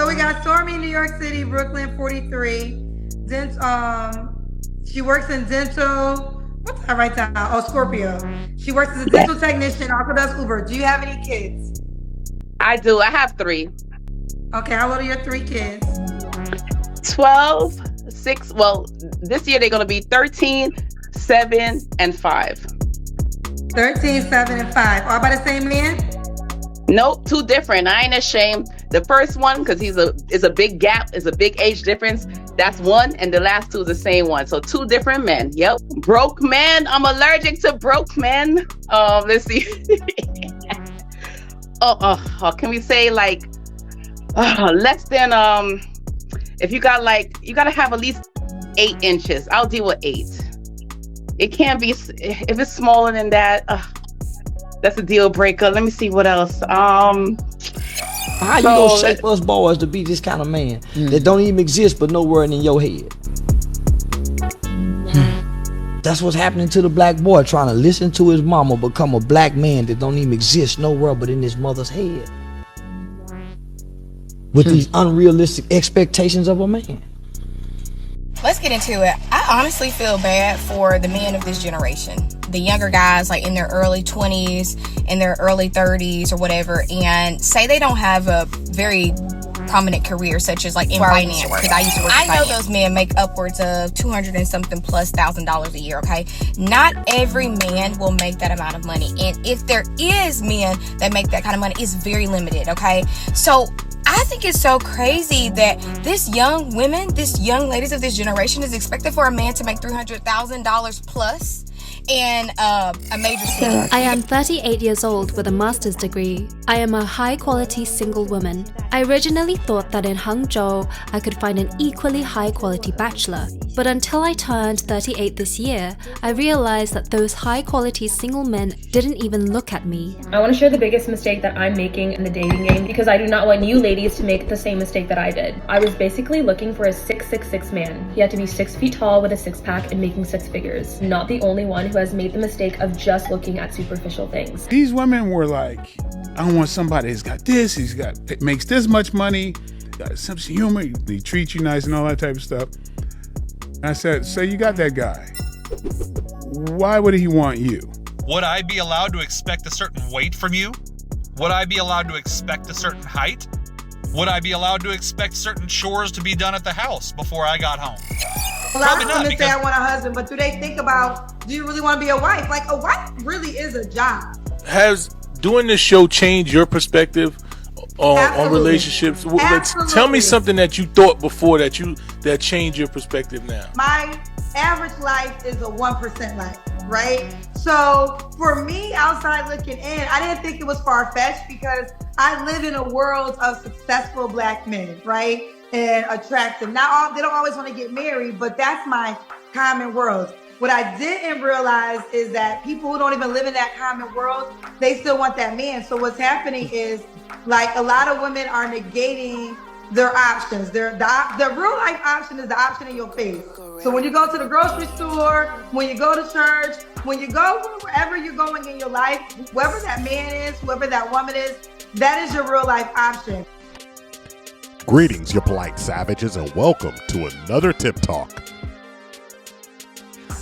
So we got Stormy, New York City, Brooklyn, 43. She works in dental. What's that right now? Oh, Scorpio. She works as a dental technician, also does Uber. Do you have any kids? I do. I have 3. Okay, how old are your 3 kids? 12, 6. Well, this year they're going to be 13, 7, and 5. 13, 7, and 5. All by the same man? Nope, 2 different. I ain't ashamed. The first one, because is a big gap, is a big age difference. That's one, and the last 2 is the same one. So 2 different men. Yep. Broke men. I'm allergic to broke men. Let's see. Can we say like less than if you got you gotta have at least 8 inches. I'll deal with 8. It can't be if it's smaller than that. That's a deal breaker. Let me see what else. How you gonna shape us boys to be this kind of man that don't even exist but nowhere in your head? That's what's happening to the black boy trying to listen to his mama become a black man that don't even exist nowhere but in his mother's head. With these unrealistic expectations of a man. Let's get into it. I honestly feel bad for the men of this generation. The younger guys, like in their early 20s, in their early 30s or whatever, and say they don't have a very prominent career, such as like in finance, because I used to work in finance. I know those men make upwards of $200 and something plus $1,000 a year, okay? Not every man will make that amount of money. And if there is men that make that kind of money, it's very limited, okay? So I think it's so crazy that this young ladies of this generation is expected for a man to make $300,000 plus in a major city. I am 38 years old with a master's degree. I am a high-quality single woman. I originally thought that in Hangzhou I could find an equally high-quality bachelor, but until I turned 38 this year, I realized that those high-quality single men didn't even look at me. I want to share the biggest mistake that I'm making in the dating game because I do not want you ladies to make the same mistake that I did. I was basically looking for a 6'6" man. He had to be 6 feet tall with a 6-pack and making 6 figures. Not the only one who has made the mistake of just looking at superficial things. These women were like, I want somebody who's got this, makes this much money, got a sense of humor, he treats you nice and all that type of stuff. And I said, so you got that guy. Why would he want you? Would I be allowed to expect a certain weight from you? Would I be allowed to expect a certain height? Would I be allowed to expect certain chores to be done at the house before I got home? A lot of women say I want a husband, but do they think about, do you really want to be a wife? Like, a wife really is a job. Has doing this show changed your perspective on relationships? Tell me something that you thought before that changed your perspective now. My average life is a 1% life, right? So for me, outside looking in, I didn't think it was far-fetched because I live in a world of successful black men, right? And attractive. Now, they don't always want to get married, but that's my common world. What I didn't realize is that people who don't even live in that common world, they still want that man. So what's happening is, like, a lot of women are negating their options. The real life option is the option in your face. So when you go to the grocery store, when you go to church, when you go wherever you're going in your life, whoever that man is, whoever that woman is, that is your real life option. Greetings, you polite savages, and welcome to another Tip Talk.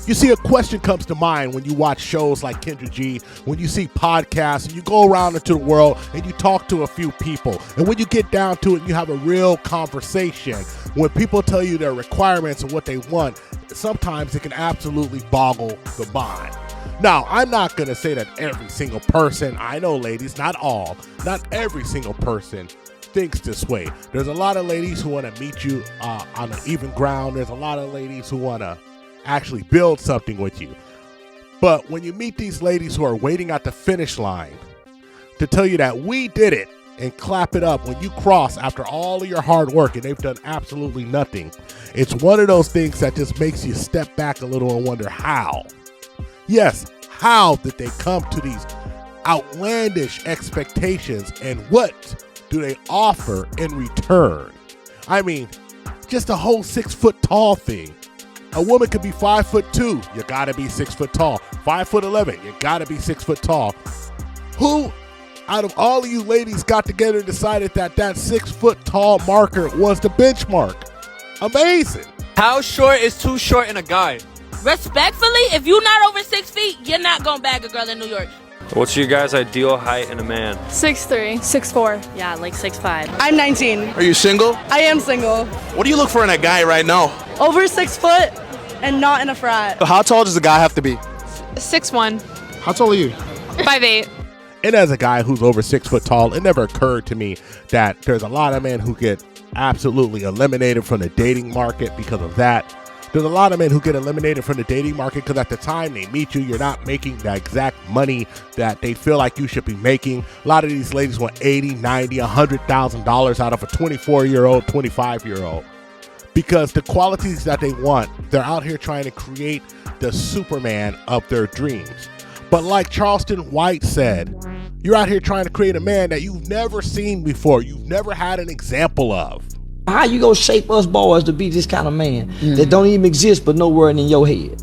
You see, a question comes to mind when you watch shows like Kendra G, when you see podcasts, and you go around into the world and you talk to a few people. And when you get down to it, you have a real conversation. When people tell you their requirements and what they want, sometimes it can absolutely boggle the mind. Now, I'm not going to say that every single person, I know ladies, not all, not every single person thinks this way. There's a lot of ladies who want to meet you on an even ground. There's a lot of ladies who want to actually build something with you. But when you meet these ladies who are waiting at the finish line to tell you that we did it and clap it up when you cross after all of your hard work and they've done absolutely nothing, it's one of those things that just makes you step back a little and wonder how. Yes, how did they come to these outlandish expectations, and what do they offer in return? I mean, just a whole 6 foot tall thing. A woman could be 5'2". You gotta be 6 foot tall. 5'11". You gotta be 6 foot tall. Who out of all of you ladies got together and decided that 6 foot tall marker was the benchmark. Amazing. How short is too short in a guy? Respectfully, if you're not over 6 feet, you're not gonna bag a girl in New York. What's your guys' ideal height in a man? 6'3", 6'4". Yeah, like 6'5". I'm 19. Are you single? I am single. What do you look for in a guy right now? Over 6 foot and not in a frat. So how tall does a guy have to be? 6'1". How tall are you? 5'8". And as a guy who's over 6 foot tall, it never occurred to me that there's a lot of men who get absolutely eliminated from the dating market because of that. There's a lot of men who get eliminated from the dating market because at the time they meet you, you're not making the exact money that they feel like you should be making. A lot of these ladies want $80,000, $90,000, $100,000 out of a 24-year-old, 25-year-old. Because the qualities that they want, they're out here trying to create the Superman of their dreams. But like Charleston White said, you're out here trying to create a man that you've never seen before, you've never had an example of. How you gonna shape us boys to be this kind of man that don't even exist but nowhere in your head?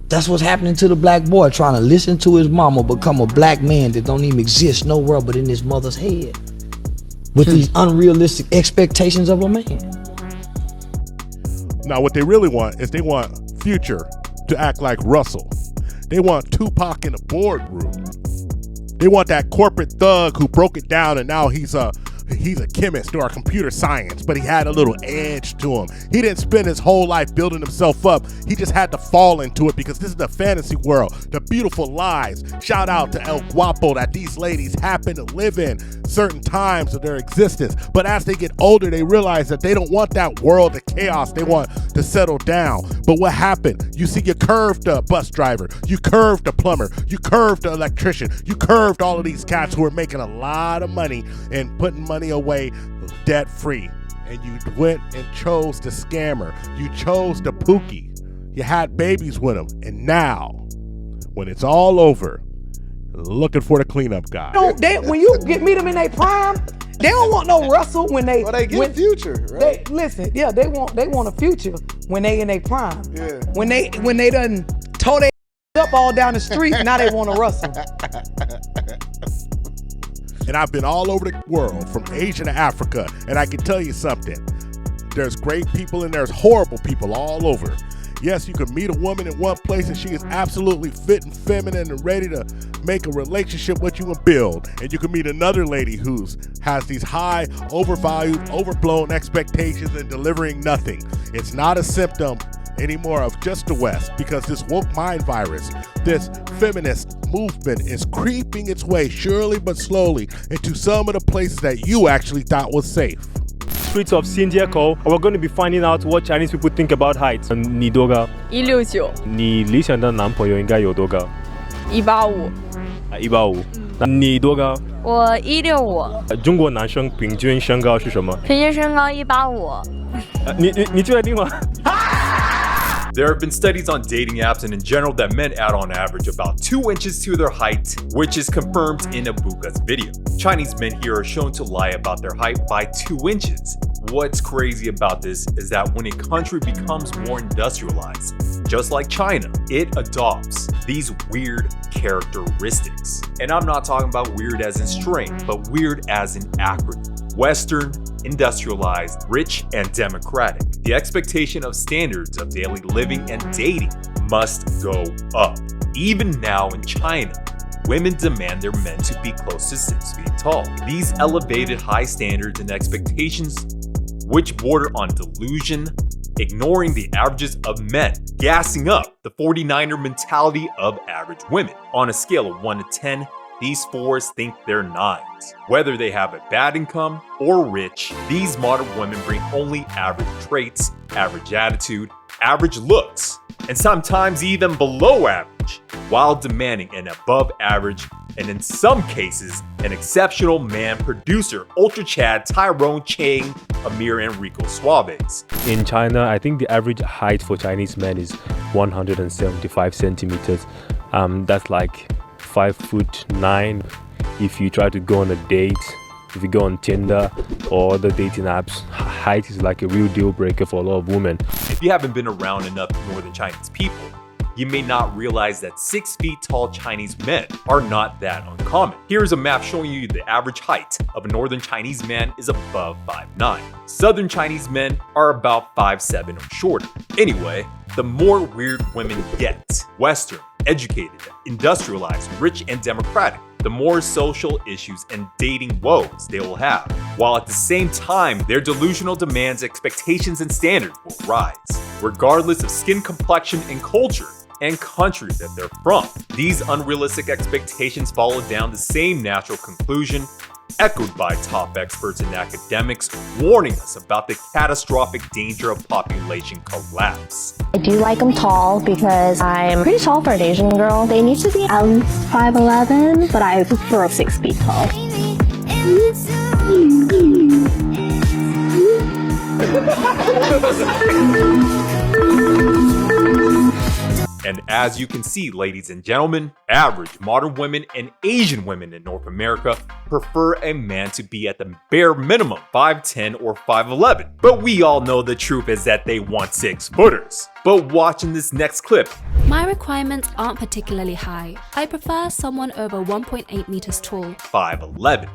That's what's happening to the black boy, trying to listen to his mama become a black man that don't even exist nowhere but in his mother's head. With these unrealistic expectations of a man. Now what they really want is they want Future to act like Russell. They want Tupac in the boardroom. They want that corporate thug who broke it down and now he's a chemist or a computer science, but he had a little edge to him. He didn't spend his whole life building himself up. He just had to fall into it because this is the fantasy world, the beautiful lies. Shout out to El Guapo that these ladies happen to live in certain times of their existence. But as they get older, they realize that they don't want that world of chaos. They want to settle down. But what happened? You see, you curved the bus driver, you curved the plumber, you curved the electrician, you curved all of these cats who are making a lot of money and putting money away debt free, and you went and chose the scammer. You chose the pookie. You had babies with him, and now when it's all over, looking for the cleanup guy. When you meet them in their prime, they don't want no Russell when they. Well, they get Future, right? They want a Future when they in their prime. Yeah. When they done tore their up all down the street, now they want a Russell. And I've been all over the world, from Asia to Africa, and I can tell you something. There's great people and there's horrible people all over. Yes, you can meet a woman in one place and she is absolutely fit and feminine and ready to make a relationship with you and build. And you can meet another lady who has these high, overvalued, overblown expectations and delivering nothing. It's not a symptom anymore of just the West, because this woke mind virus, this feminist movement is creeping its way surely but slowly into some of the places that you actually thought was safe. Streets of San Diego, we're going to be finding out what Chinese people think about height. 你多高？ 169。你理想的男朋友应该有多高？ 185。185。那你多高？ 我165。 中国男生平均身高是什么？ 平均身高185。你确定吗？ There have been studies on dating apps and in general that men add on average about 2 inches to their height, which is confirmed in Ebukau's video. Chinese men here are shown to lie about their height by 2 inches. What's crazy about this is that when a country becomes more industrialized, just like China, it adopts these weird characteristics. And I'm not talking about weird as in strange, but weird as in acronym. Western, industrialized, rich, and democratic. The expectation of standards of daily living and dating must go up. Even now in China, women demand their men to be close to 6 feet tall. These elevated high standards and expectations, which border on delusion, ignoring the averages of men, gassing up the 49er mentality of average women. On a scale of 1 to 10, these 4s think they're 9s. Whether they have a bad income or rich, these modern women bring only average traits, average attitude, average looks, and sometimes even below average, while demanding an above average, and in some cases, an exceptional man producer, Ultra Chad, Tyrone Chang, Amir Enrico Suaves. In China, I think the average height for Chinese men is 175 centimeters. That's like 5'9". If you try to go on a date, if you go on Tinder or other dating apps, height is like a real deal breaker for a lot of women. If you haven't been around enough northern Chinese people, you may not realize that 6 feet tall Chinese men are not that uncommon. Here's a map showing you the average height of a northern Chinese man is above 5'9". Southern Chinese men are about 5'7" or shorter. Anyway, the more weird women get, Western, educated, industrialized, rich, and democratic, the more social issues and dating woes they will have, while at the same time, their delusional demands, expectations, and standards will rise, regardless of skin complexion and culture and country that they're from. These unrealistic expectations follow down the same natural conclusion, echoed by top experts and academics, warning us about the catastrophic danger of population collapse. I do like them tall because I'm pretty tall for an Asian girl. They need to be at least 5'11", but I prefer 6 feet tall. And as you can see, ladies and gentlemen, average modern women and Asian women in North America prefer a man to be at the bare minimum 5'10" or 5'11". But we all know the truth is that they want 6-footers. But watching this next clip, my requirements aren't particularly high. I prefer someone over 1.8 meters tall. 5'11".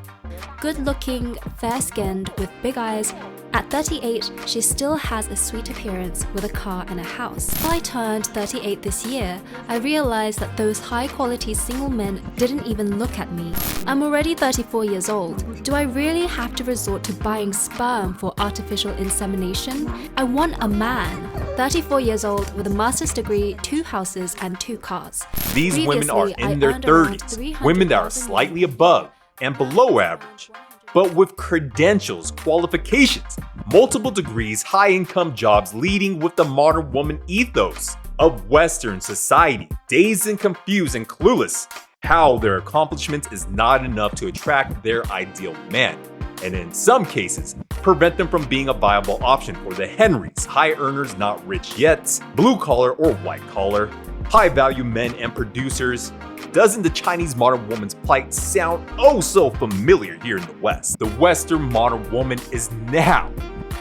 Good looking, fair skinned, with big eyes. At 38, she still has a sweet appearance with a car and a house. When I turned 38 this year, I realized that those high quality single men didn't even look at me. I'm already 34 years old. Do I really have to resort to buying sperm for artificial insemination? I want a man. 34 years old with a master's degree, 2 houses, and 2 cars. These women are in their 30s, women that are slightly above and below average, but with credentials, qualifications, multiple degrees, high-income jobs, leading with the modern woman ethos of Western society, dazed and confused and clueless how their accomplishments is not enough to attract their ideal man, and in some cases, prevent them from being a viable option for the Henrys, high earners not rich yet, blue-collar or white-collar, high-value men and producers. Doesn't the Chinese modern woman's plight sound oh so familiar here in the West? The Western modern woman is now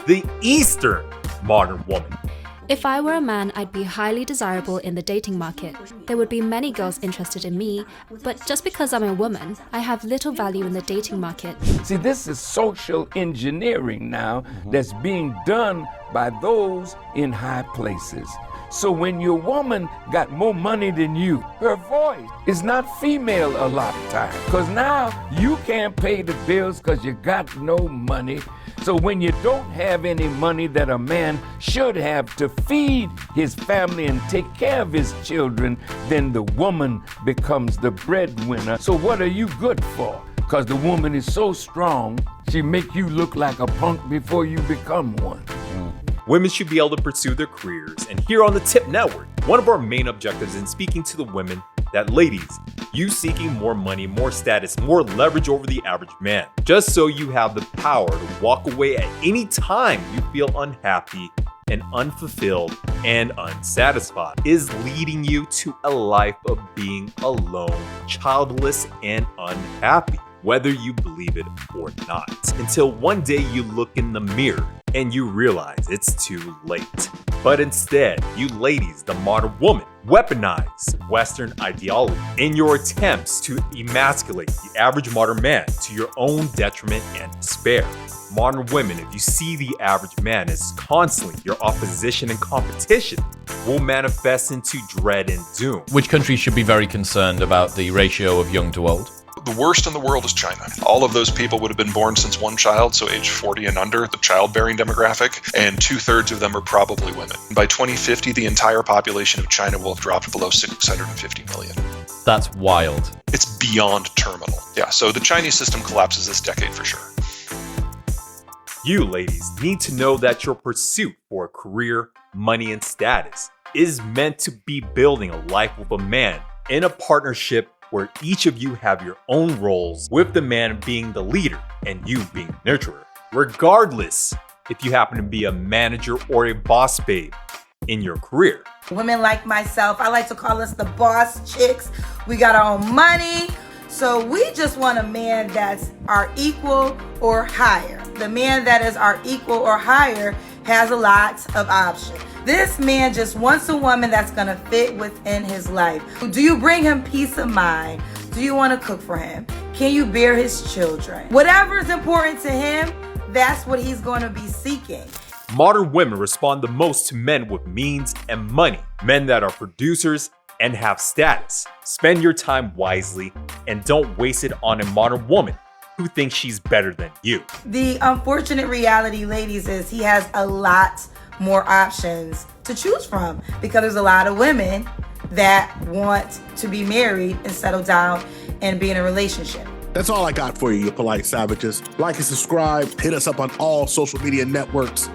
the Eastern modern woman. If I were a man, I'd be highly desirable in the dating market. There would be many girls interested in me, but just because I'm a woman, I have little value in the dating market. See, this is social engineering now that's being done by those in high places. So when your woman got more money than you, her voice is not female a lot of times. Because now you can't pay the bills because you got no money. So when you don't have any money that a man should have to feed his family and take care of his children, then the woman becomes the breadwinner. So what are you good for? Because the woman is so strong, she make you look like a punk before you become one. Women should be able to pursue their careers, and here on the THPPP Network, one of our main objectives in speaking to the women, that ladies, you seeking more money, more status, more leverage over the average man, just so you have the power to walk away at any time you feel unhappy and unfulfilled and unsatisfied, is leading you to a life of being alone, childless, and unhappy, whether you believe it or not, until one day you look in the mirror and you realize it's too late. But instead, you ladies, the modern woman, weaponize Western ideology in your attempts to emasculate the average modern man to your own detriment and despair. Modern women, if you see the average man as constantly your opposition and competition, will manifest into dread and doom. Which countries should be very concerned about the ratio of young to old? The worst in the world is China. All of those people would have been born since one child, so age 40 and under, the childbearing demographic, and 2/3 of them are probably women. By 2050, the entire population of China will have dropped below 650 million. That's wild. It's beyond terminal. Yeah, so the Chinese system collapses this decade for sure. You ladies need to know that your pursuit for a career, money, and status is meant to be building a life with a man in a partnership where each of you have your own roles, with the man being the leader and you being the nurturer, regardless if you happen to be a manager or a boss babe in your career. Women like myself, I like to call us the boss chicks. We got our own money. So we just want a man that's our equal or higher. The man that is our equal or higher has a lot of options. This man just wants a woman that's gonna fit within his life. Do you bring him peace of mind? Do you wanna cook for him? Can you bear his children? Whatever is important to him, that's what he's gonna be seeking. Modern women respond the most to men with means and money, men that are producers and have status. Spend your time wisely and don't waste it on a modern woman who thinks she's better than you. The unfortunate reality, ladies, is he has a lot more options to choose from because there's a lot of women that want to be married and settle down and be in a relationship. That's all I got for you, you polite savages. Like and subscribe. Hit us up on all social media networks.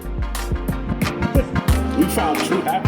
We found true happiness